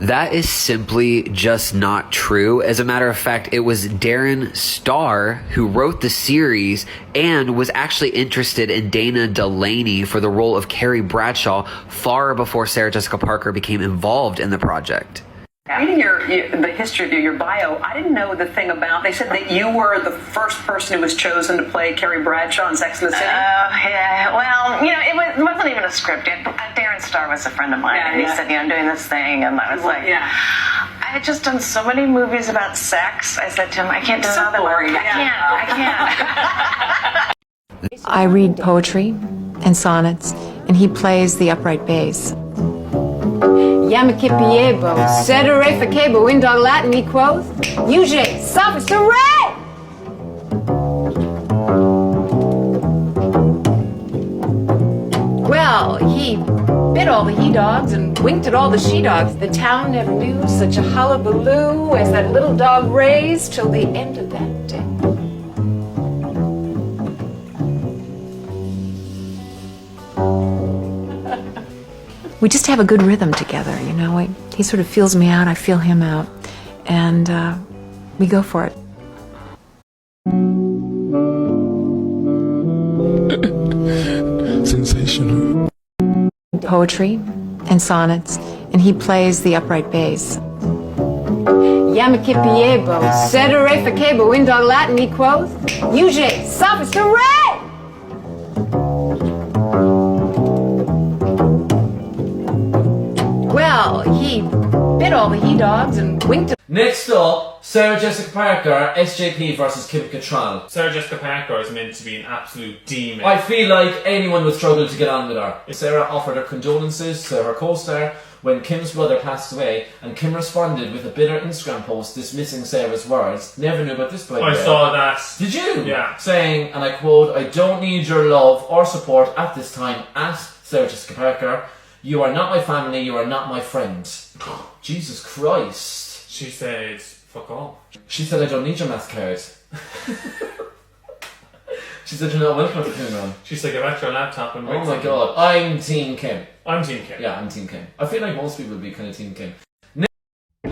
That is simply just not true. As a matter of fact, it was Darren Star who wrote the series and was actually interested in Dana Delaney for the role of Carrie Bradshaw far before Sarah Jessica Parker became involved in the project. Reading the history of your bio, I didn't know the thing about, they said that you were the first person who was chosen to play Carrie Bradshaw in Sex and the City. Yeah, well, it wasn't even a script yet. Darren Star was a friend of mine, and he said, I'm doing this thing, and I was like, I had just done so many movies about sex. I said to him, I can't do another one. I can't. I read poetry and sonnets, and he plays the upright bass. Yamakipiebo, sedere facebo, in dog Latin, he quoth, Uge, sophist, hooray! Well, he bit all the he-dogs and winked at all the she-dogs. The town never knew such a hullabaloo as that little dog raised till the end of that day. We just have a good rhythm together, He sort of feels me out, I feel him out, and we go for it. Sensational. Poetry and sonnets, and he plays the upright bass. Yamakipiebo, sedere facebo, in dog Latin, he quoth, Uge, sophist, hooray! Well, he bit all the he-dogs and winked at... Next up, Sarah Jessica Parker, SJP versus Kim Cattrall. Sarah Jessica Parker is meant to be an absolute demon. I feel like anyone would struggle to get on with her. Sarah offered her condolences to her co-star when Kim's brother passed away, and Kim responded with a bitter Instagram post dismissing Sarah's words. Never knew about this, by the way. I saw that. Did you? Yeah. Saying, and I quote, I don't need your love or support at this time, at Sarah Jessica Parker. You are not my family, you are not my friend. Jesus Christ. She said, fuck off. She said, I don't need your math card. She said, you're not welcome to Kim on. She said, get back to your laptop and oh my god, I'm Team Kim. I'm Team Kim. Yeah, I'm Team Kim. I feel like most people would be kind of Team Kim.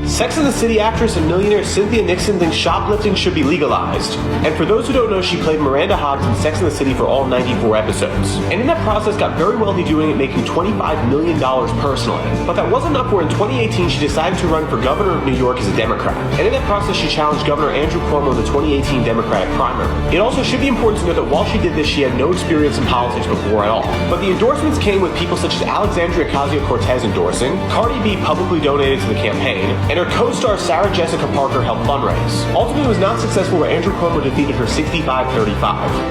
Sex and the City actress and millionaire Cynthia Nixon thinks shoplifting should be legalized. And for those who don't know, she played Miranda Hobbs in Sex and the City for all 94 episodes. And in that process got very wealthy doing it, making $25 million personally. But that wasn't enough where in 2018 she decided to run for governor of New York as a Democrat. And in that process she challenged Governor Andrew Cuomo in the 2018 Democratic primary. It also should be important to note that while she did this, she had no experience in politics before at all. But the endorsements came with people such as Alexandria Ocasio-Cortez endorsing, Cardi B publicly donated to the campaign, and her co-star Sarah Jessica Parker helped fundraise. Ultimately, it was not successful where Andrew Cuomo defeated her 65-35.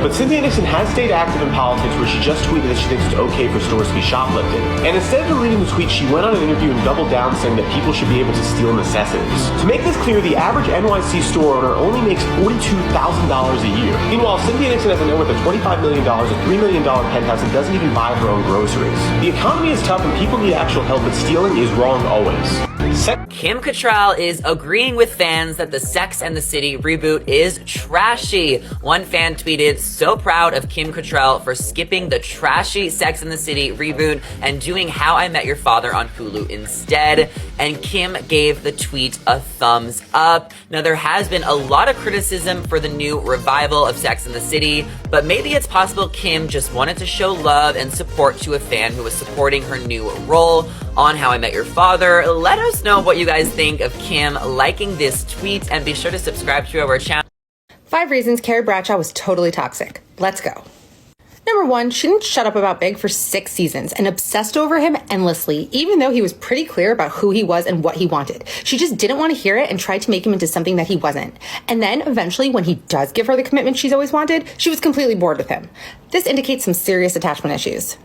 But Cynthia Nixon has stayed active in politics where she just tweeted that she thinks it's okay for stores to be shoplifted. And instead of deleting the tweet, she went on an interview and doubled down saying that people should be able to steal necessities. To make this clear, the average NYC store owner only makes $42,000 a year. Meanwhile, Cynthia Nixon has a net worth of $25 million, a $3 million penthouse, and doesn't even buy her own groceries. The economy is tough and people need actual help, but stealing is wrong always. Kim Cattrall is agreeing with fans that the Sex and the City reboot is trashy. One fan tweeted, so proud of Kim Cattrall for skipping the trashy Sex and the City reboot and doing How I Met Your Father on Hulu instead. And Kim gave the tweet a thumbs up. Now, there has been a lot of criticism for the new revival of Sex and the City, but maybe it's possible Kim just wanted to show love and support to a fan who was supporting her new role on How I Met Your Father. Let us know what you guys think of Kim liking this tweet, and be sure to subscribe to our channel. 5 reasons Carrie Bradshaw was totally toxic. Let's go. Number 1, she didn't shut up about Big for 6 seasons and obsessed over him endlessly, even though he was pretty clear about who he was and what he wanted. She just didn't want to hear it and tried to make him into something that he wasn't. And then eventually, when he does give her the commitment she's always wanted, she was completely bored with him. This indicates some serious attachment issues.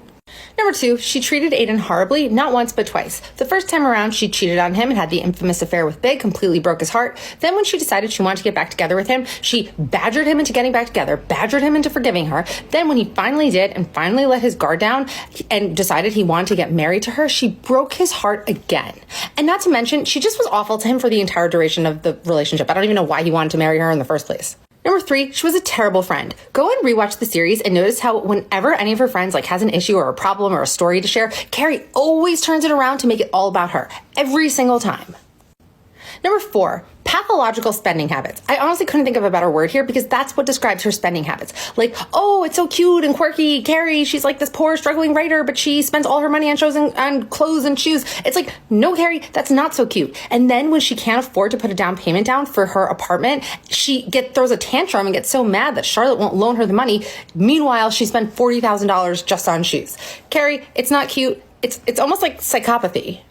Number 2, she treated Aiden horribly, not once but twice. The first time around, she cheated on him and had the infamous affair with Big, completely broke his heart. Then when she decided she wanted to get back together with him, she badgered him into getting back together, badgered him into forgiving her. Then when he finally did and finally let his guard down and decided he wanted to get married to her, she broke his heart again. And not to mention, she just was awful to him for the entire duration of the relationship. I don't even know why he wanted to marry her in the first place. Number 3, she was a terrible friend. Go and rewatch the series and notice how whenever any of her friends has an issue or a problem or a story to share, Carrie always turns it around to make it all about her. Every single time. Number 4, pathological spending habits. I honestly couldn't think of a better word here because that's what describes her spending habits. Like, oh, it's so cute and quirky. Carrie, she's like this poor struggling writer, but she spends all her money on shows and on clothes and shoes. It's like, no, Carrie, that's not so cute. And then when she can't afford to put a down payment down for her apartment, she throws a tantrum and gets so mad that Charlotte won't loan her the money. Meanwhile, she spent $40,000 just on shoes. Carrie, it's not cute. It's almost like psychopathy.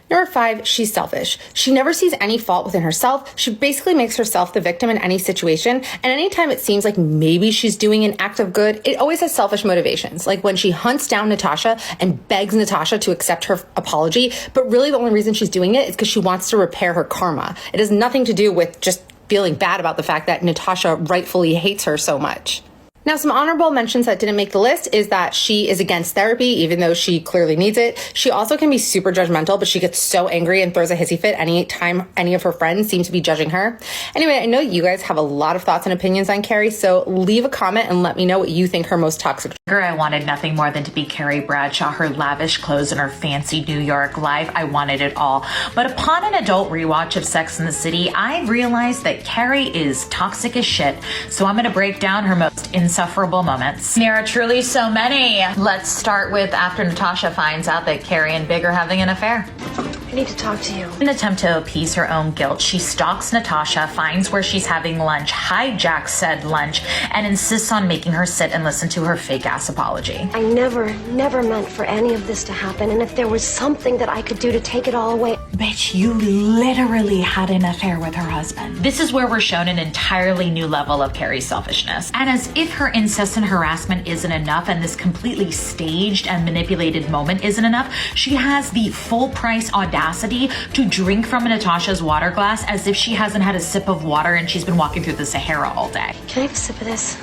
Number 5, she's selfish. She never sees any fault within herself. She basically makes herself the victim in any situation. And anytime it seems like maybe she's doing an act of good, it always has selfish motivations. Like when she hunts down Natasha and begs Natasha to accept her apology. But really the only reason she's doing it is because she wants to repair her karma. It has nothing to do with just feeling bad about the fact that Natasha rightfully hates her so much. Now, some honorable mentions that didn't make the list is that she is against therapy, even though she clearly needs it. She also can be super judgmental, but she gets so angry and throws a hissy fit anytime any of her friends seem to be judging her. Anyway, I know you guys have a lot of thoughts and opinions on Carrie, so leave a comment and let me know what you think her most toxic. I wanted nothing more than to be Carrie Bradshaw, her lavish clothes and her fancy New York life. I wanted it all. But upon an adult rewatch of Sex and the City, I realized that Carrie is toxic as shit. So I'm going to break down her most insufferable moments. There are truly so many. Let's start with after Natasha finds out that Carrie and Big are having an affair. I need to talk to you. In an attempt to appease her own guilt, she stalks Natasha, finds where she's having lunch, hijacks said lunch, and insists on making her sit and listen to her fake-ass apology. I never meant for any of this to happen, and if there was something that I could do to take it all away... Bitch, you literally had an affair with her husband. This is where we're shown an entirely new level of Carrie's selfishness. And as if her incessant harassment isn't enough and this completely staged and manipulated moment isn't enough, she has the full-price audacity to drink from Natasha's water glass as if she hasn't had a sip of water and she's been walking through the Sahara all day. Can I have a sip of this?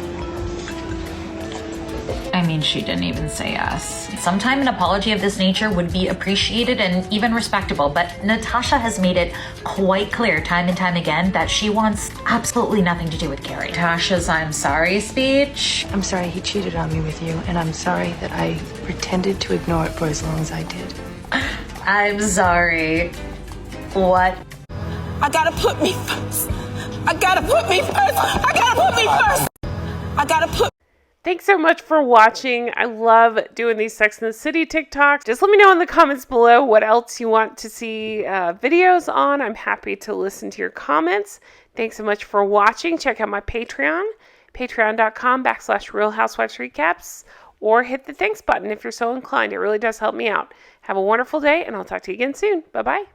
I mean, she didn't even say yes. Sometime an apology of this nature would be appreciated and even respectable, but Natasha has made it quite clear time and time again that she wants absolutely nothing to do with Carrie. Natasha's I'm sorry speech. I'm sorry he cheated on me with you, and I'm sorry that I pretended to ignore it for as long as I did. I'm sorry. What? I gotta put me first. I gotta put me first. I gotta put me first. I gotta put. Thanks so much for watching. I love doing these Sex and the City TikToks. Just let me know in the comments below what else you want to see videos on. I'm happy to listen to your comments. Thanks so much for watching. Check out my Patreon, patreon.com/Real Housewives Recaps, or hit the thanks button if you're so inclined. It really does help me out. Have a wonderful day, and I'll talk to you again soon. Bye-bye.